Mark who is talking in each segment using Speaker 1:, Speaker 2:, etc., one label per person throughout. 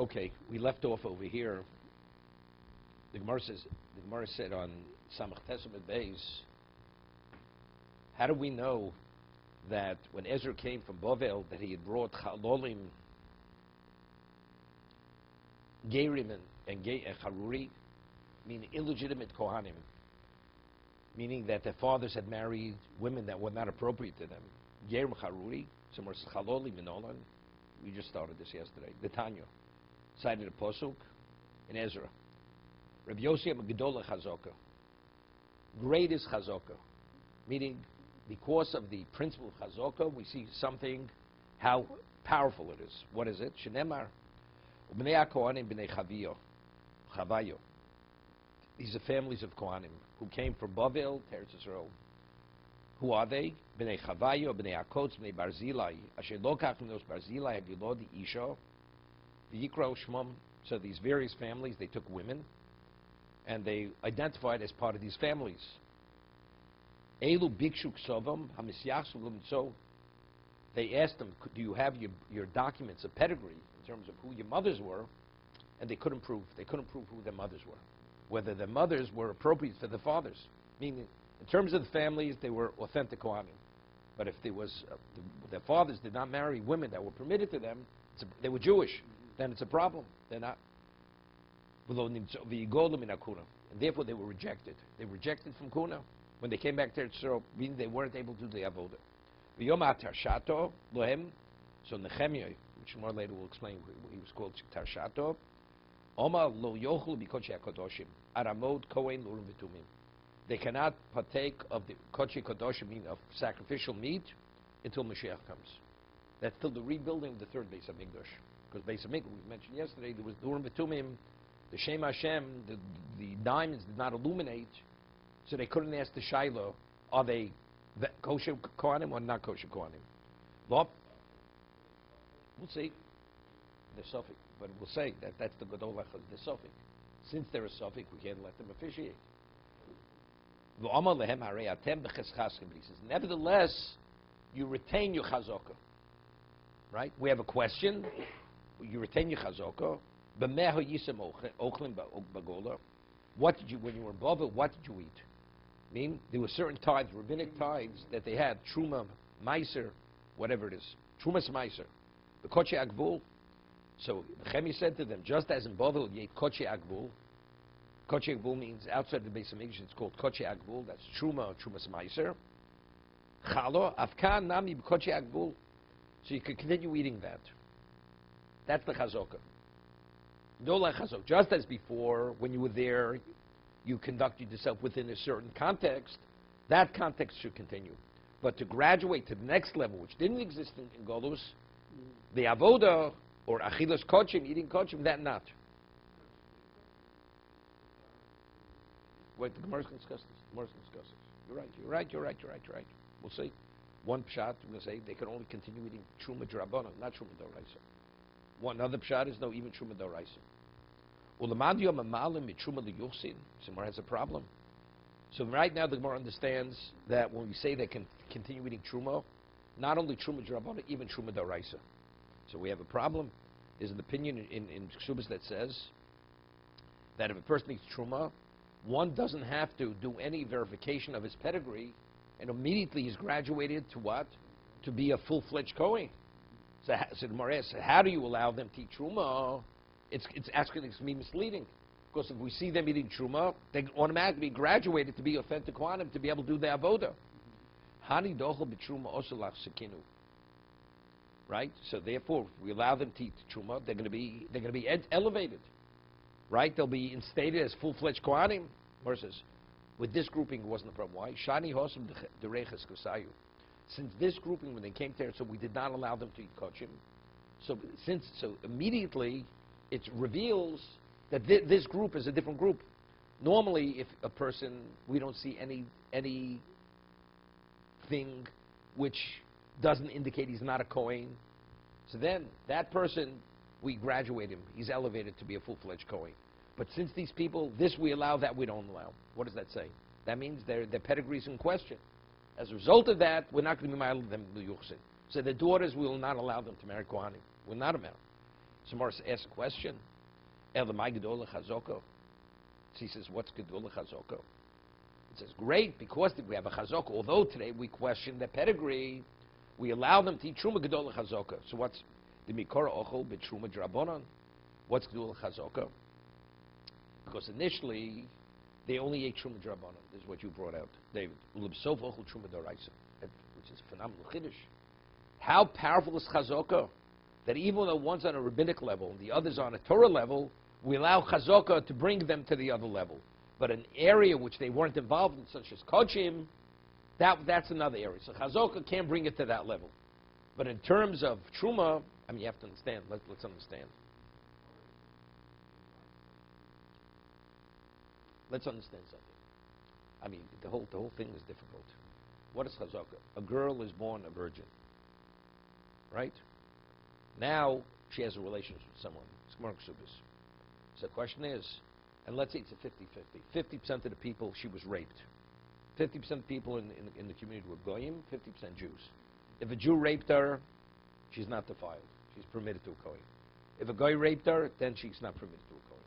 Speaker 1: Okay, we left off over here. The Gemara said on Samach Tesam Beis, how do we know that when Ezra came from Bavel that he had brought Chalolim, Gerim, and Charuri, meaning illegitimate Kohanim, meaning that their fathers had married women that were not appropriate to them. Gerim Charuri, somewhere Chalolim and Olan. We just started this yesterday. The Tanya cited a posuk in Ezra. Rabbi Yossi Gedola Chazaka. Great is Chazaka, meaning because of the principle of Chazaka, we see something, how powerful it is. What is it? Shenemar, Ubnei HaKohanim Bnei Chavayo. These are families of Kohanim who came from Bavel to Eretz Yisrael. Who are they? Bnei Chavayo, Bnei Akotz, Bnei Barzilai. Asher lo kachim nos Barzilai hagilodi isha. V'yikra Shmom. So these various families, they took women, and they identified as part of these families. Elu bikshu ksovam hamisyachsu l'mitzo. They asked them, do you have your documents of pedigree in terms of who your mothers were? And they couldn't prove. They couldn't prove who their mothers were, whether their mothers were appropriate for their fathers. Meaning, in terms of the families, they were authentic Kohanim. But if there was their fathers did not marry women that were permitted to them, they were Jewish, then it's a problem. They're not. And therefore, they were rejected. They were rejected from Kuna. When they came back to Eretz Yisrael, meaning they weren't able to do the avodah. So Nehemiah, which more later will explain, he was called Tarshato. They cannot partake of the Kodesh Kodoshim, meaning of sacrificial meat, until Mashiach comes. That's till the rebuilding of the third Beis HaMikdash. Because Beis HaMikdash, we mentioned yesterday, there was Urim V'Tumim, the Shem Hashem, the diamonds did not illuminate, so they couldn't ask the Shiloh, are they kosher Kohanim or not kosher Kohanim? Well, we'll see. They're Sophic, but we'll say that that's the Gadol Echad, they're Sophic. Since they're a Sophic, we can't let them officiate. He says, nevertheless, you retain your chazaka. Right? We have a question. You retain your chazaka. What did you, when you were in Bavel, what did you eat? I mean, there were certain tithes, rabbinic tithes, that they had, Truma, Meiser, whatever it is. Trumas Meiser. The Koche Agvul. So, Nehemiah said to them, just as in Bavel, you ate Koche Agvul. Koche Agvul means outside the Beis HaMikdash, it's called Koche Agvul. That's Truma, Trumas Meiser. Chalo, Afkan, Nami, Koche Agvul. So you can continue eating that. That's the chazaka. No like chazaka. Just as before, when you were there, you conducted yourself within a certain context, that context should continue. But to graduate to the next level, which didn't exist in Golus, the avoda, or achilas kochim, eating kochim, that not. Wait, the Gemara can discuss this. The Gemara can discuss this. You're right. We'll see. One pshat, we're going to say, they can only continue eating truma drabana, not truma doraisa. One other pshat is no, even truma doraisa. Ulamadiyo mamalim mitruma liyuchsin. Somewhere has a problem. So right now the Gemara understands that when we say they can continue eating truma, not only truma drabana, even truma doraisa. So we have a problem. There's an opinion in Ksubas that says that if a person eats truma, one doesn't have to do any verification of his pedigree, and immediately he's graduated to what? To be a full-fledged Kohen. So the Gemara asks, how do you allow them to eat Truma? It's actually to be misleading. Because if we see them eating Truma, they automatically graduated to be authentic Kohanim, to be able to do the Avodah. Hani dochel b'Truma osolach sekinu. Right? So therefore, if we allow them to eat Truma, they're going to be elevated. Right? They'll be instated as full-fledged Kohanim. Gemara says, with this grouping, it wasn't a problem. Why? Shani hosam dereches kosayu. Since this grouping, when they came there, so we did not allow them to eat kochim. So immediately, it reveals that this group is a different group. Normally, if a person, we don't see anything which doesn't indicate he's not a Kohen. So then, that person, we graduate him. He's elevated to be a full-fledged Kohen. But since these people, this we allow, that we don't allow. What does that say? That means their pedigree is in question. As a result of that, we're not going to be married them to Yuchsin. So their daughters, we will not allow them to marry Kohanim. We're not allowed. So Morris asks a question. Elamai Gedola Chazoko. She says, what's Gedola Chazoko? It says, great, because we have a Chazoko. Although today we question their pedigree, we allow them to eat Truma Gedola Chazoko. So what's the Mikora Ochel B'Truma Drabonon? What's Gedola Chazoko? Because initially, they only ate Truma Drabonon. This is what you brought out, David. Ulibsov Ochel Truma Doraisa, which is a phenomenal Chiddush. How powerful is Chazoko? That even though one's on a rabbinic level and the other's on a Torah level, we allow Chazaka to bring them to the other level. But an area which they weren't involved in, such as Kochim, that's another area. So Chazaka can't bring it to that level. But in terms of Truma, I mean, you have to understand. Let's understand. Let's understand something. I mean, the whole thing is difficult. What is Chazaka? A girl is born a virgin, right? Now she has a relationship with someone. It's Gemara Ksubis. So the question is, and let's say it's a 50-50. 50% of the people, she was raped. 50% of people in the community were Goyim, 50% Jews. If a Jew raped her, she's not defiled. She's permitted to a Kohen. If a Goy raped her, then she's not permitted to a Kohen.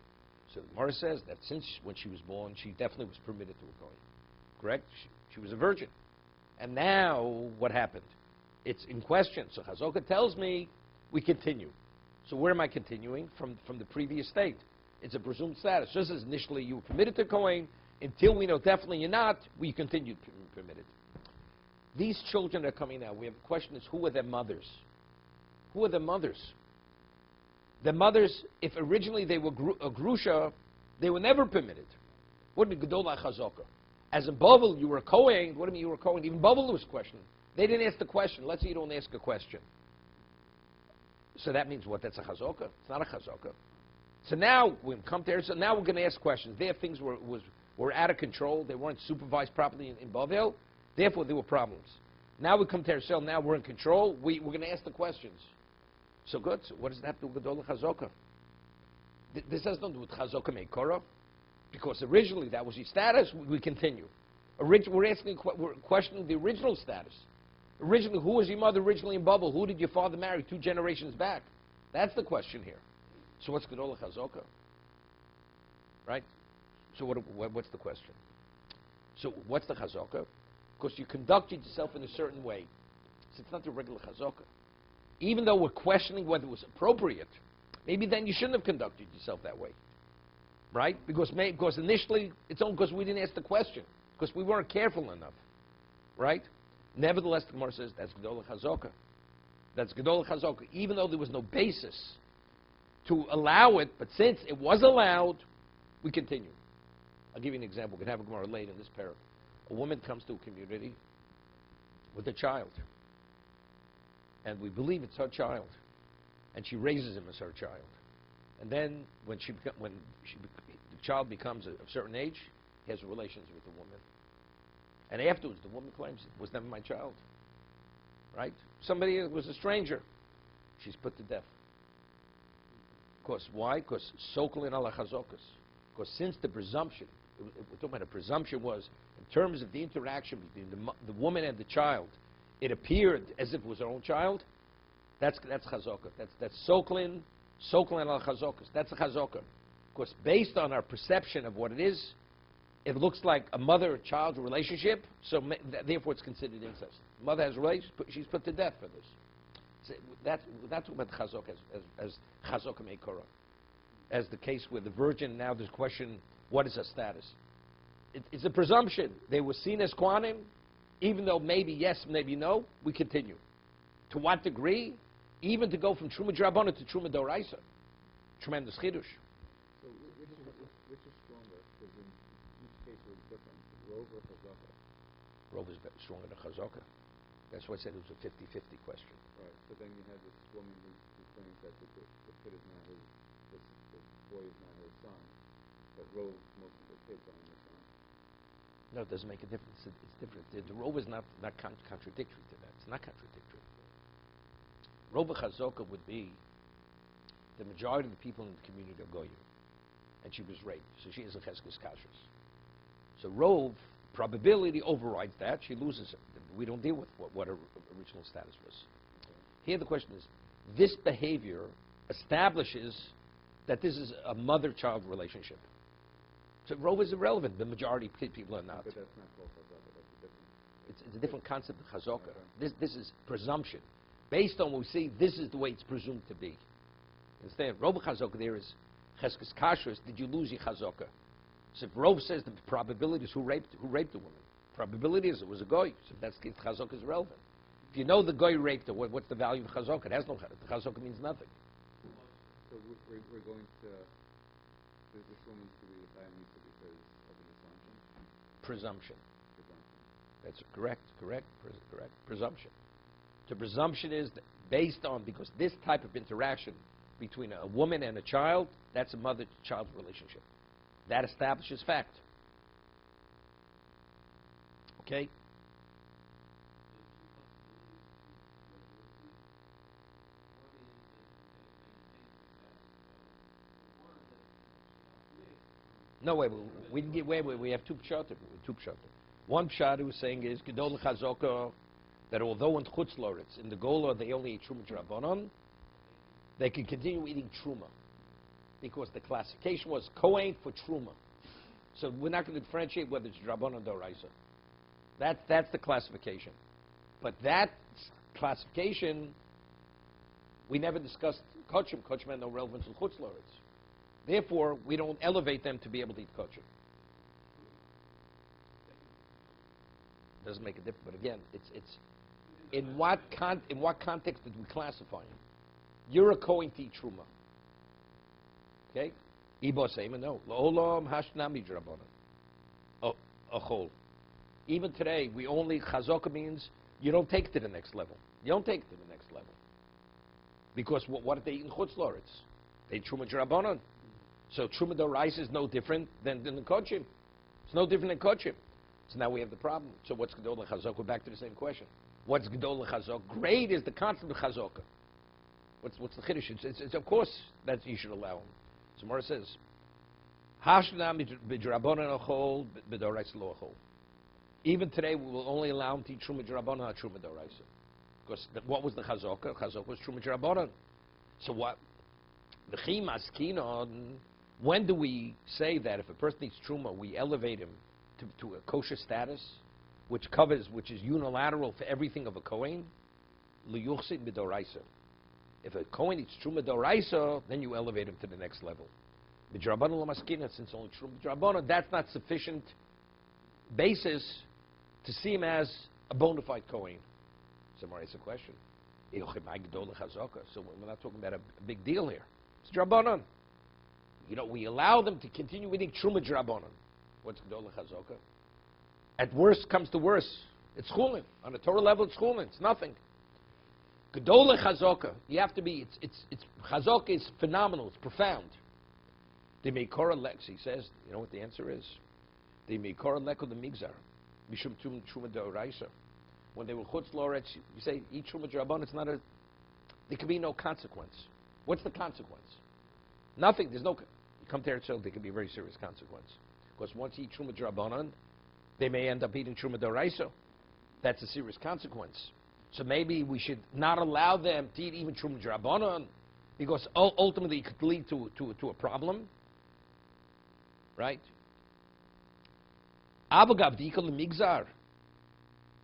Speaker 1: So the Gemara says that since when she was born, she definitely was permitted to a Kohen. Correct? She was a virgin. And now, what happened? It's in question. So Chazaka tells me, we continue. So where am I continuing? From the previous state. It's a presumed status. Just as initially you were permitted to Kohen, until we know definitely you're not, we continue permitted. These children that are coming now, we have the question is, who are their mothers? Who are their mothers? The mothers, if originally they were a Grusha, they were never permitted. What would be Gedola Chazaka? As in Bavel, you were a Kohen. What do you mean you were a Kohen? Even Bavel was questioned. They didn't ask the question. Let's say you don't ask a question. So that means what? That's a Chazaka? It's not a Chazaka. So now, we come there, so now we're going to ask questions. Their things were out of control. They weren't supervised properly in Bavel. Therefore, there were problems. Now we come to ourselves. Now we're in control. We're going to ask the questions. So good. So what does that have to do with Gedola Chazaka? This has nothing to do with Chazaka Meikora. Because originally that was your status. We continue. We're questioning the original status. Originally, who was your mother originally in Bavel? Who did your father marry 2 generations back? That's the question here. So what's Gedola Chazaka? Right? So what's the question? So what's the Chazaka? Because you conducted yourself in a certain way. So it's not the regular Chazaka. Even though we're questioning whether it was appropriate, maybe then you shouldn't have conducted yourself that way. Right? Because initially, it's only because we didn't ask the question. Because we weren't careful enough. Right? Nevertheless, the Gemara says that's Gedola Chazaka. That's Gedola Chazaka. Even though there was no basis to allow it, but since it was allowed, we continue. I'll give you an example. We can have a Gemara later in this parak. A woman comes to a community with a child. And we believe it's her child. And she raises him as her child. And then when the child becomes of a certain age, he has relations with the woman. And afterwards, the woman claims it was never my child. Right? Somebody was a stranger. She's put to death. Because why? Because soklin ala chazokas. Because since the presumption, we're talking about a presumption was, in terms of the interaction between the woman and the child, it appeared as if it was her own child. That's chazaka. That's soklin ala chazokas. That's a chazaka. Because based on our perception of what it is, it looks like a mother-child relationship, so therefore it's considered incest. Mother has relations, she's put to death for this. So that's what chazaka as chazaka meikora. As the case with the virgin, now there's a question, what is her status? It's a presumption. They were seen as Kohanim, even though maybe yes, maybe no, we continue. To what degree? Even to go from Truma Drabana to Truma Doraisa. Tremendous chiddush.
Speaker 2: So which is stronger? Because in each case it was different. Rove or Chazaka?
Speaker 1: Rove is stronger than Chazaka. That's why I said it was a 50-50 question.
Speaker 2: Right. But then you have this woman who claims that the kid is not his, the boy is not his son. But Rove, most of the kids are his son.
Speaker 1: No, it doesn't make a difference. It's different. The Rove is not contradictory to that. It's not contradictory. Rove Chazaka would be the majority of the people in the community are Goyim. And she was raped. So she is a Cheskes Kashrus. So Rove, probability overrides that. She loses it. We don't deal with what her original status was. Here the question is, this behavior establishes that this is a mother-child relationship. So Rove is irrelevant. The majority of people are not.
Speaker 2: But that's not called chazaka. That's a different.
Speaker 1: It's a different concept of chazaka.
Speaker 2: Okay.
Speaker 1: This is presumption. Based on what we see, this is the way it's presumed to be. Instead, Rove chazaka there is cheskes kashrus. Did you lose your chazaka? So if Rove says the probability is who raped the woman, probability is it was a goy. So that's the chazaka is relevant. If you know the goy raped her, what's the value of chazaka? It has no. The chazaka means nothing.
Speaker 2: So we're going to. This woman's to be the Tayanisa because of an assumption.
Speaker 1: Presumption.
Speaker 2: Presumption.
Speaker 1: That's correct. Presumption. The presumption is that based on, because this type of interaction between a woman and a child, that's a mother-child relationship. That establishes fact. Okay? No, wait, we didn't get, wait, we have two pshatim. One pshat who was saying is, Gedol Chazaka, that although in Chutz Loretz, in the Gola they only eat Truma Drabanan, they can continue eating Truma. Because the classification was Kohen for Truma. So we're not going to differentiate whether it's Drabanan or Raisa. That's the classification. But that classification, we never discussed Kochim. Kochim had no relevance in Chutz Loretz. Therefore, we don't elevate them to be able to eat kosher. Doesn't make a difference. But again, it's in what context did we classify him? You're a Kohen to eat truma. Okay? Ibo Seiman, no. La'olam hashnami drabanan. Achol. Even today, we only, chazaka means you don't take it to the next level. You don't take it to the next level. Because what did they eat in Chutz Loretz? They ate truma drabanan. So Truma Doraisa is no different than the Kochim. It's no different than Kochim. So now we have the problem. So what's Gedol Chazok? We're back to the same question. What's Gedol Chazok? Great is the concept of Chazaka. What's the Chiddush? It's of course that you should allow him. So Mora says, Hashna b'drabanan achol b'doraisa lo achol. Even today we will only allow him to eat Truma Drabanan, not Truma Doraisa. Because what was the Chazaka? Chazaka was Truma Drabanan. So what? The Chimas Kinon. When do we say that if a person eats truma, we elevate him to a kosher status, which is unilateral for everything of a Kohen? Liyuchsid b'doraisa. If a Kohen eats truma doraisa, then you elevate him to the next level. B'drabanan l'maskina, since only truma b'drabanan, that's not sufficient basis to see him as a bona fide Kohen. So, Mara, it's a question. So we're not talking about a big deal here. It's drabanan. We allow them to continue eating truma drabanan. What's Gedol Chazaka? At worst comes to worst, it's chulin. On a Torah level, it's chulin. It's nothing. Gedol Chazaka. You have to be. It's Chazaka is phenomenal. It's profound. The meikora lex. He says. You know what the answer is? The meikora leko the migzar. Mishum truma doraisa. When they were chutz loretz, you say eat truma drabanan. It's not a. There can be no consequence. What's the consequence? Nothing. There's no. You come to Eretz Yisrael, there could be a very serious consequence. Because once you eat truma drabanan, they may end up eating truma doraisa. That's a serious consequence. So maybe we should not allow them to eat even truma drabanan, because ultimately it could lead to a problem, right? Abagavdika lemigzar,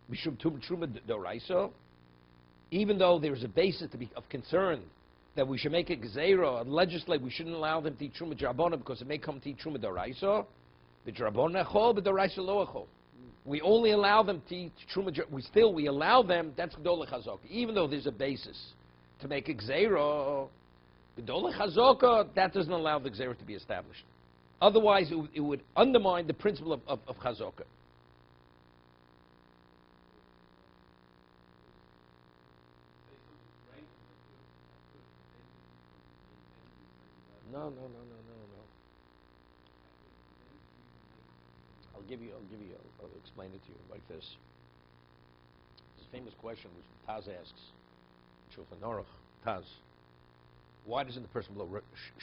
Speaker 1: mishum truma doraisa. Even though there's a basis of concern that we should make a gzeira and legislate, we shouldn't allow them to eat truma drabanan because it may come to eat truma doraisa. The drabanan echol, but doraisa lo echol. We only allow them to eat truma. We allow them. That's Gedol Chazaka. Even though there's a basis to make a gzeira, Gedol Chazaka, that doesn't allow the gzeira to be established. Otherwise, it would undermine the principle of Chazaka. No. I'll explain it to you like this. This famous question which Taz asks, Shulchan Aruch, Taz, why doesn't the person blow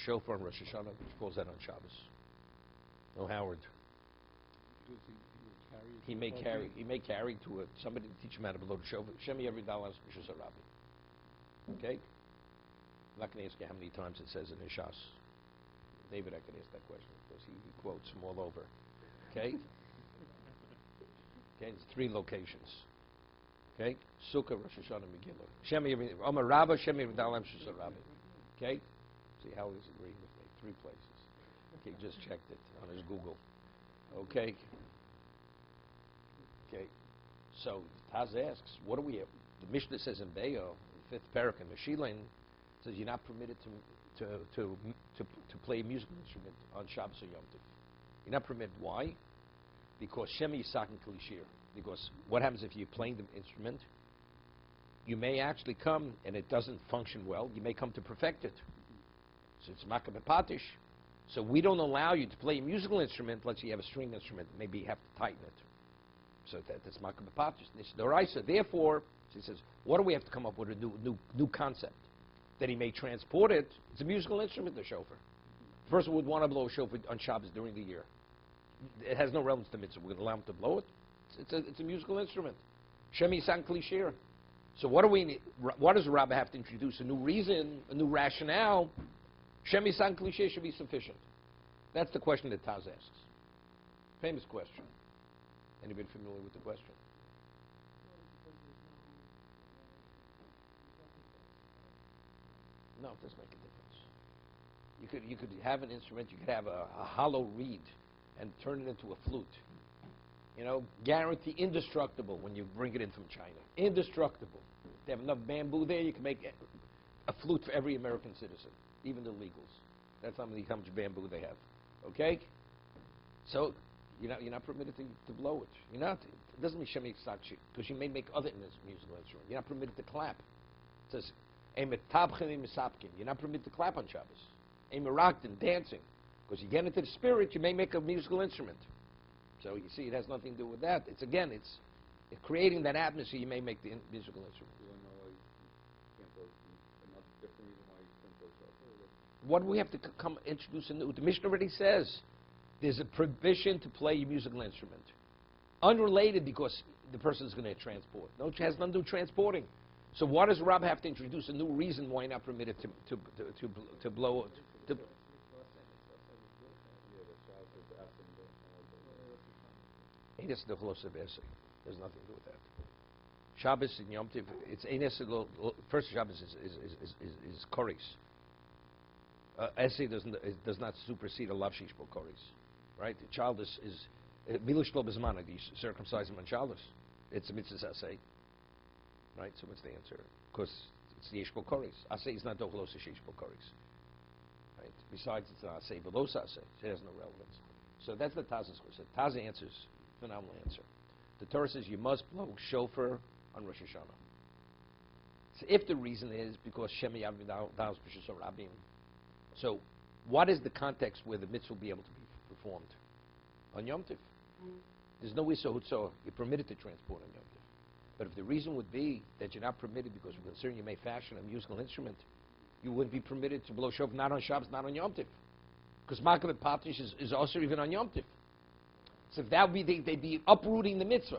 Speaker 1: shofar on Rosh Hashanah, which falls out on Shabbos? No, Howard.
Speaker 2: Because
Speaker 1: He may carry to somebody to teach him how to blow the shofar. Shemi every dollar Rabbi. Okay? I'm not going to ask you how many times it says in Ishas. David, I can ask that question because he quotes from all over. Okay? Okay, there's 3 locations. Okay? Sukkah, Rosh Hashanah, Megillah. Shemi, Omer Rabba, Shemi, Dalam, Shusha Rabbi. Okay? See how he's agreeing with me. 3 places. Okay, just checked it on his Google. Okay? Okay. So, Taz asks, what do we have? The Mishnah says in Be'o, the 5th parak in Meshilin, says you're not permitted to play a musical instrument on Shabbos or Yom Tov. You're not permitted. Why? Because Shemi Yisakin Kalishir. Because what happens if you're playing the instrument? You may actually come and it doesn't function well. You may come to perfect it. So it's makabepatish. So we don't allow you to play a musical instrument unless you have a string instrument. Maybe you have to tighten it. So that's makabepatish. Nisdoraisa. Therefore, he says, what do we have to come up with a new concept? That he may transport it. It's a musical instrument, the shofar. The person would want to blow a shofar on Shabbos during the year. It has no relevance to mitzvah. We're going to allow him to blow it. It's a musical instrument. Shemi San Klishir. So what does the Rabbah have to introduce? A new reason, a new rationale. Shemi San Klishir should be sufficient. That's the question that Taz asks. Famous question. Anybody familiar with the question? No, it doesn't make a difference. You could have an instrument, you could have a hollow reed and turn it into a flute. You know, guarantee indestructible when you bring it in from China. Indestructible. They have enough bamboo there, you can make a flute for every American citizen, even the legals. That's how much bamboo they have. Okay? So, you're not permitted to blow it. You're not. It doesn't mean Shemi Sakshi, because you may make other musical instruments. You're not permitted to clap. It says, you're not permitted to clap on Shabbos. Dancing. Because you get into the spirit, you may make a musical instrument. So you see, it has nothing to do with that. It's creating that atmosphere. You may make the musical instrument.
Speaker 2: You don't know why you can't blow another different reason why you can't blow shofar?
Speaker 1: What do we have to introduce a new? The Mishnah already says there's a prohibition to play a musical instrument, unrelated because the person is going to transport. No, it has nothing to do with transporting. So why does Rab have to introduce a new reason why you're not permitted to blow it? There's nothing to do with that. Shabbos and Yom Tov, it's first Shabbos is koris. Essay does not supersede a lav shishbo koris, right? The child is milish lo bezmana. You circumcise him on Shabbos. It's a mitzvah assay, right? So what's the answer? Because it's the yishbo koris. Assay is not dochlos shishbo koris, right? Besides, it's not assay, but los assay. So it has no relevance. So that's the Taz's question. Taz answers. Phenomenal answer. The Torah says you must blow shofar on Rosh Hashanah. So if the reason is because Shemi Yavim Daos B'Shusha Rabim, so what is the context where the mitzvah will be able to be performed? On Yom Tov. There's no Issa Hutzah. You're permitted to transport on Yom Tov. But if the reason would be that you're not permitted because we're concerned you may fashion a musical instrument, you wouldn't be permitted to blow shofar not on Shabbos, not on Yom Tov. Because Makav Patish is also even on Yom Tov. So if that would be, they'd be uprooting the mitzvah.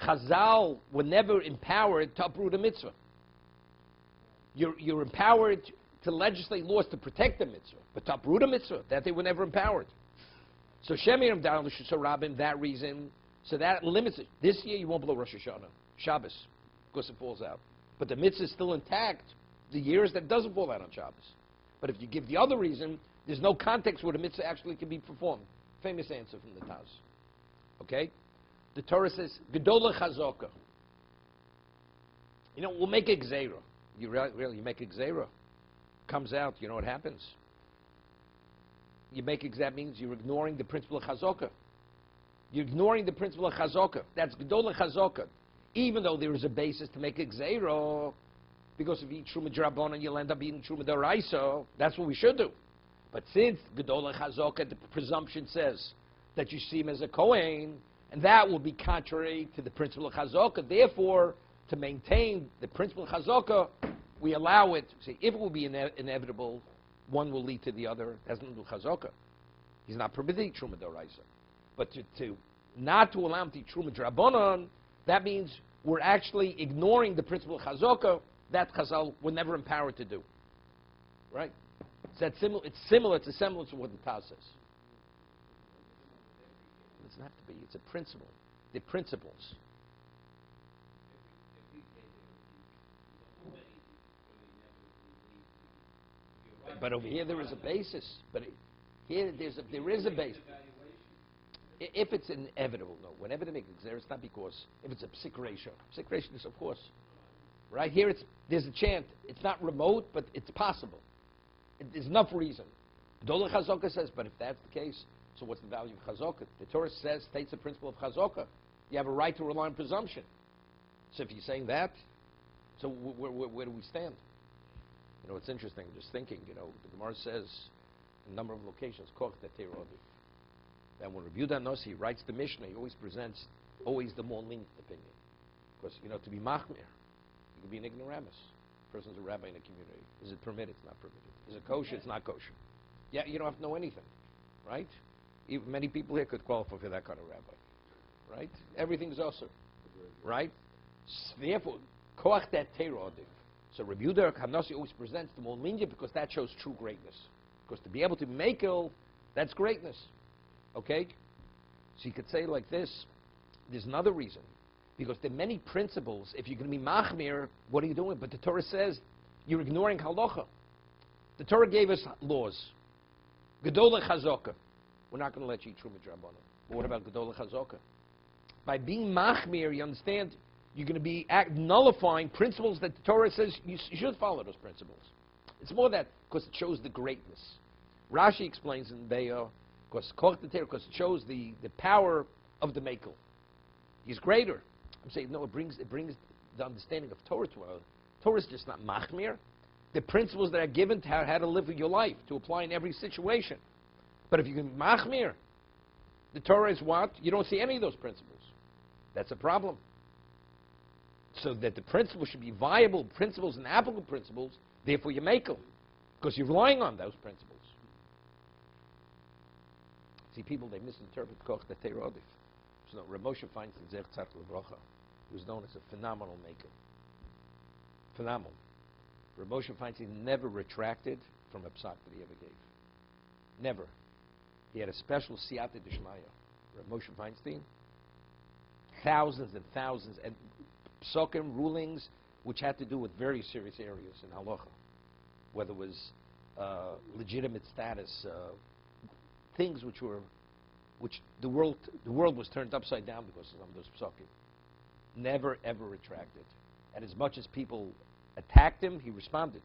Speaker 1: Chazal were never empowered to uproot a mitzvah. You're empowered to legislate laws to protect the mitzvah, but to uproot a mitzvah, that they were never empowered. So Shemi Rav Dalan L'Shusha Rabim, that reason, so that limits it. This year you won't blow Rosh Hashanah, Shabbos, because it falls out. But the mitzvah is still intact the years that doesn't fall out on Shabbos. But if you give the other reason, there's no context where the mitzvah actually can be performed. Famous answer from the Taz. Okay? The Torah says, Gedola Chazoka. You know, we'll make a Gzeira. You really make a Gzeira. Comes out, you know what happens? You make that means you're ignoring the principle of Chazoka. You're ignoring the principle of Chazoka. That's Gedola Chazoka. Even though there is a basis to make a Gzeira, because if you eat Truma Drabona, you'll end up eating Truma D'Oraisa. That's what we should do. But since Gedola Chazoka, the presumption says that you see him as a Kohen, and that will be contrary to the principle of Chazoka. Therefore, to maintain the principle of Chazoka, we allow it. See, if it will be inevitable, one will lead to the other. It has nothing to do with Chazoka. He's not permitting Truma D'Oraisa. But to not to allow him to eat Truma D'Rabanan, that means we're actually ignoring the principle of Chazoka that Chazal were never empowered to do. Right? It's similar to semblance of what the Taz says. It doesn't have to be. It's a principle. The principles. But over here there is a basis. But here there is a basis. If it's inevitable, no. Whenever they make a gzera, it's not because if it's a psik ratio. Psik ratio is, of course, right here. There's a chance. It's not remote, but it's possible. There's enough reason. Dola Chazokah says, but if that's the case, so what's the value of Chazokah? The Torah states the principle of Chazokah. You have a right to rely on presumption. So if you're saying that, so where do we stand? You know, it's interesting. Just thinking. You know, the Gemara says in a number of locations, Koch Tetirodi. And when Rabbi Yudah Nossi writes the Mishnah, he always presents the more lenient opinion. Because, you know, to be machmir, you can be an ignoramus. A person's a rabbi in a community. Is it permitted? It's not permitted. Is it kosher? It's not kosher. Yeah, you don't have to know anything, right? Even many people here could qualify for that kind of rabbi, right? Everything's also, right? Therefore, koach that teirodiv. So Rabbi Yudah Nossi always presents the more lenient because that shows true greatness. Because to be able to make it, that's greatness. Okay? So you could say like this, there's another reason. Because there are many principles. If you're going to be machmir, what are you doing? But the Torah says you're ignoring halacha. The Torah gave us laws. Gedola chazokah. We're not going to let you eat truma drabanan. But what about gedola chazokah? By being machmir, you understand, you're going to be nullifying principles that the Torah says you should follow those principles. It's more that because it shows the greatness. Rashi explains in Be'ah, because it shows the power of the Mekel. He's greater. I'm saying, no, it brings the understanding of Torah to us. Torah is just not machmir. The principles that are given to how to live your life, to apply in every situation. But if you can machmir, the Torah is what? You don't see any of those principles. That's a problem. So that the principles should be viable principles and applicable principles, therefore you make them. Because you're relying on those principles. See, people, they misinterpret Koch Tetirodiv. So no, Rav Moshe finds in Zech Tzarek L'Brocha, who's known as a phenomenal maker. Phenomenal. Rav Moshe finds he never retracted from a psak that he ever gave. Never. He had a special siyata d'shmaya. Rav Moshe Feinstein, thousands and thousands, and psakim rulings which had to do with very serious areas in halacha, whether it was legitimate status, things which the world was turned upside down because of some of those psakim. Never ever retracted, and as much as people attacked him, he responded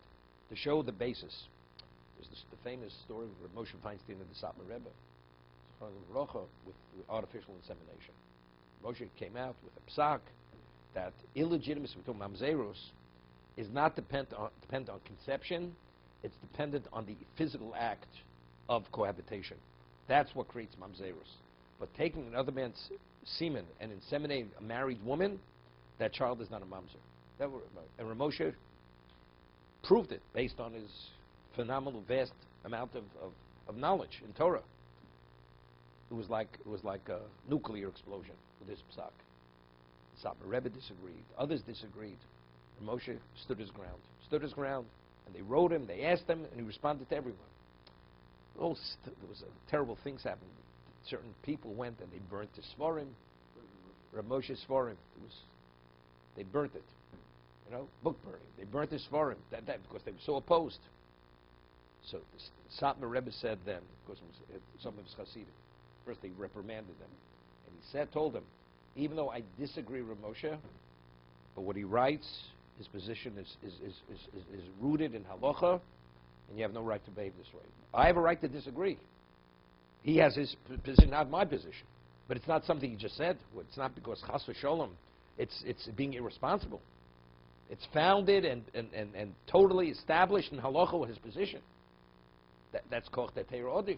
Speaker 1: to show the basis. There's the famous story of Moshe Feinstein and the Satmar Rebbe, with artificial insemination. Moshe came out with a psak that illegitimacy, with mamzerus, is not dependent on conception. It's dependent on the physical act of cohabitation. That's what creates mamzerus. But taking another man's semen and inseminating a married woman, that child is not a mamzer. And Rav Moshe proved it based on his phenomenal, vast amount of knowledge in Torah. It was like a nuclear explosion with this psak. The Satmar Rebbe disagreed. Others disagreed. Rav Moshe stood his ground, and they wrote him, they asked him, and he responded to everyone. There was terrible things happened. Certain people went and they burnt the Svarim. Rav Moshe's Svarim. They burnt it. You know, book burning. They burnt the Svarim. That because they were so opposed. So the Satmar Rebbe said then, because it was some of his Hasidim, first they reprimanded them, and he told them, even though I disagree with Moshe, but what he writes, his position is rooted in halacha, and you have no right to behave this way. I have a right to disagree. He has his position, not my position. But it's not something he just said. It's not because chas v'sholom. It's being irresponsible. It's founded and totally established in halacha with his position. That's called Teira Odif.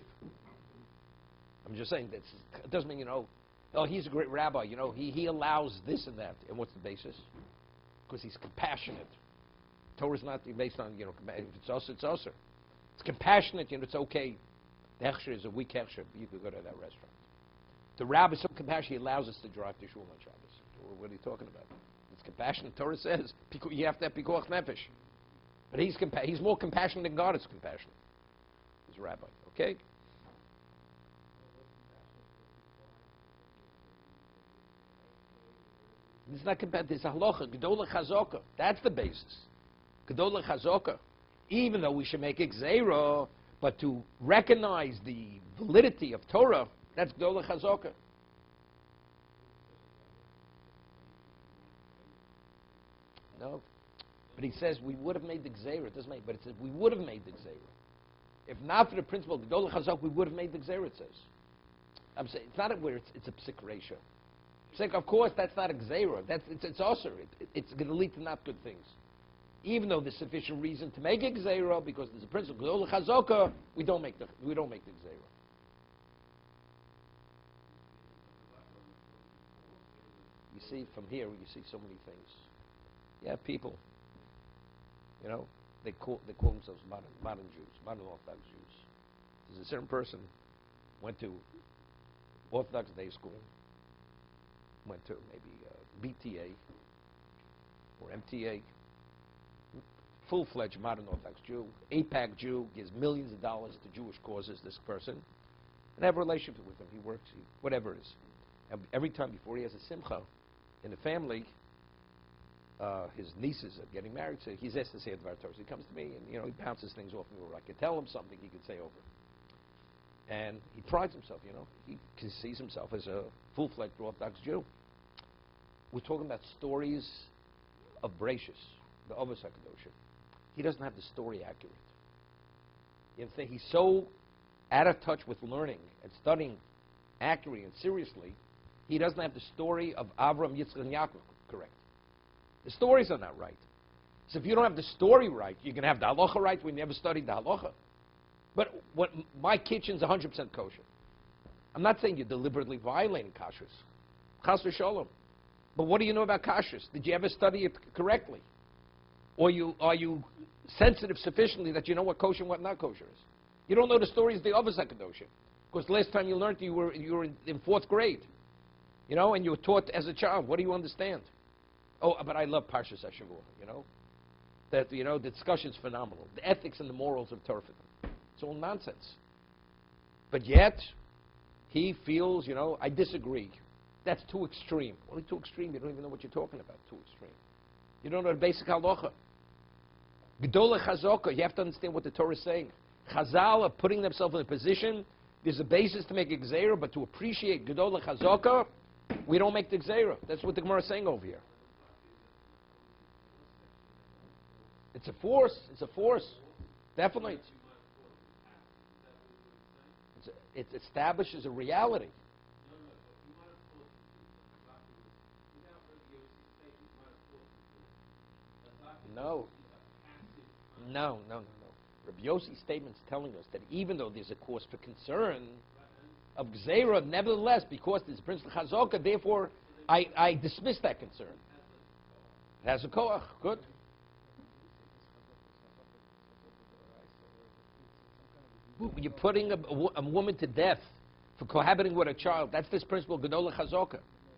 Speaker 1: I'm just saying, it doesn't mean, oh, he's a great rabbi, he allows this and that. And what's the basis? Because he's compassionate. Torah's not based on, if it's usher, it's usher. It's compassionate, it's okay. The hechsher is a weak hechsher, but you could go to that restaurant. The rabbi is so compassionate, he allows us to drive to shul on Shabbos. What are you talking about? It's compassionate. Torah says you have to have pikuach nefesh. But he's more compassionate than God is compassionate. He's a rabbi, okay? It's not compassion. It's a halacha, gedola chazaka. That's the basis. Gedola chazaka. Even though we should make exera, but to recognize the validity of Torah, that's gedola chazaka. No. But he says we would have made the gzeira. It doesn't make, but it says we would have made the gzeira. If not for the principle of Gedolah Chazak, we would have made the gzeira, it says. I'm saying, it's not where it's a psik ratio. Psik, of course, that's not a gzeira. It's also, it's going to lead to not good things. Even though there's sufficient reason to make a gzeira, because there's a principle of Gedolah Chazak, we don't make the gzeira. You see, from here, you see so many things. Yeah, people, you know, they call themselves modern Jews, modern Orthodox Jews. There's a certain person went to Orthodox day school, went to maybe BTA or MTA, full-fledged modern Orthodox Jew, APAC Jew, gives millions of dollars to Jewish causes, this person, and have a relationship with him. He works, whatever it is. And every time before he has a simcha in the family, his nieces are getting married, so he's asked to say Dvar Torah. So he comes to me, and he bounces things off me, or I could tell him something he could say over. And he prides himself, he sees himself as a full-fledged Orthodox Jew. We're talking about stories of Bereshis, the Avos HaKadoshim. He doesn't have the story accurate. You understand? He's so out of touch with learning and studying accurately and seriously, he doesn't have the story of Avram, Yitzchak, and Yaakov correct. The stories are not right. So if you don't have the story right, you're going to have the halacha right when you never studied the halacha. But my kitchen's 100% kosher. I'm not saying you're deliberately violating kashrus. Chas v'sholom. But what do you know about kashrus? Did you ever study it correctly? Or are you sensitive sufficiently that you know what kosher and what not kosher is? You don't know the stories of the Avos HaKadoshim. Because the last time you learned, you were in 4th grade. And you were taught as a child. What do you understand? Oh, but I love Parshas HaShavua, That, the discussion's phenomenal. The ethics and the morals of Torah. It's all nonsense. But yet, he feels, I disagree. That's too extreme. Only too extreme, you don't even know what you're talking about, too extreme. You don't know the basic halacha. Gedolah Chazaka, you have to understand what the Torah is saying. Chazal are putting themselves in a position, there's a basis to make a gzeira, but to appreciate Gedolah Chazaka, we don't make the gzeira. That's what the Gemara is saying over here. It's a force. It's a force. Definitely. It establishes a reality. No. Rabbi Yossi's statement's telling us that even though there's a cause for concern of Gzeira, nevertheless, because there's a principle of Chazaka, therefore, I dismiss that concern. It has a koach. Good. You're putting a woman to death for cohabiting with a child. That's this principle, Gedolah Chazaka.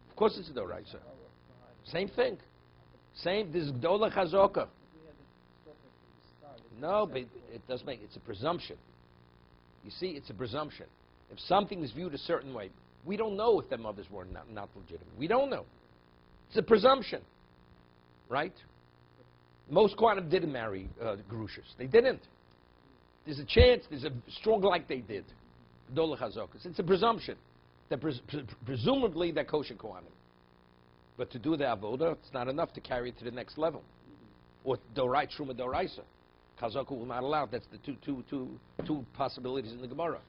Speaker 1: Of course it's a Doraisa. Same thing. This is Gedolah Chazaka. No, but it does make, it's a presumption. You see, it's a presumption. If something is viewed a certain way, we don't know if their mothers were not legitimate. We don't know. It's a presumption. Right? Most Kohanim didn't marry Gerushas. They didn't. There's a chance, there's a strong like they did. Gedolah Chazokas. It's a presumption. That presumably they're kosher Kohanim. But to do the avoda, it's not enough to carry it to the next level. Or Truma Doraisa. Chazaka will not allow. That's the two possibilities in the Gemara.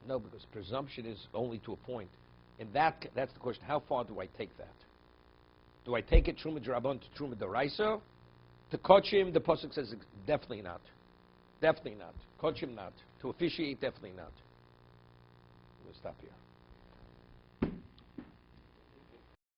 Speaker 1: No, because presumption is only to a point. And that's the question. How far do I take that? Do I take it Truma Drabon to Truma Doraisa? To Kochim, the Pasuk says definitely not. Definitely not. Kochim not. To officiate, definitely not. We'll stop here.